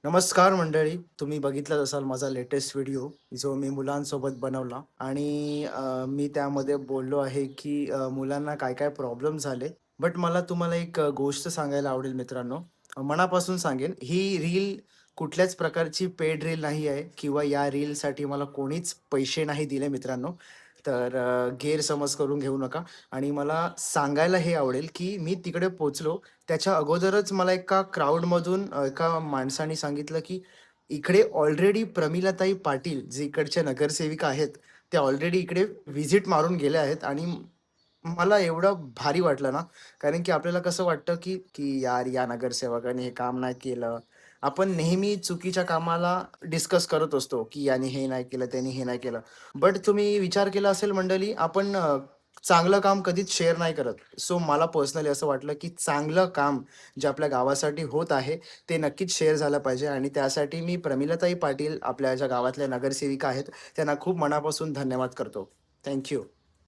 नमस्कार मंडळी. तुम्ही बघितलाच असाल माझा लेटेस्ट व्हिडिओ जो मी मुलांसोबत बनवला आणि मी त्यामध्ये बोललो आहे, की मुलांना काय-काय प्रॉब्लेम झाले. बट मला तुम्हाला एक गोष्ट सांगायला आवडेल मित्रांनो. मनापासून सांगेन, ही रील कुठल्याच प्रकारची पेड रील नाही आहे किंवा या रीलसाठी मला कोणीच पैसे नाही दिले मित्रांनो. तर गैरसमज करून घेऊ नका आणि मला सांगायला हे आवडेल, की मी तिकडे पोहोचलो त्याच्या अगोदरच मला एका क्राउडमधून एका माणसाने सांगितलं, की इकडे ऑलरेडी प्रमिलाताई पाटील, जे इकडच्या नगरसेविका आहेत, त्या ऑलरेडी इकडे व्हिजिट मारून गेल्या आहेत आणि मला एवढं भारी वाटलं ना, कारण की आपल्याला कसं वाटतं, की यार या नगरसेवकाने हे काम नाही केलं. आपण नेहमी चुकीच्या कामाला डिस्कस करत असतो, की याने हे नाही केलं, त्याने हे नाही केलं. बट तुम्ही विचार केला असेल मंडळी, आपण चांगलं काम कधीच शेअर नाही करत. सो मला पर्सनली असं वाटलं, की चांगलं काम जे आपल्या गावासाठी होत आहे, ते नक्कीच शेअर झालं पाहिजे आणि त्यासाठी मी प्रमिलाताई पाटील, आपल्या ज्या गावातल्या नगरसेविका आहेत, त्यांना खूप मनापासून धन्यवाद करतो. थँक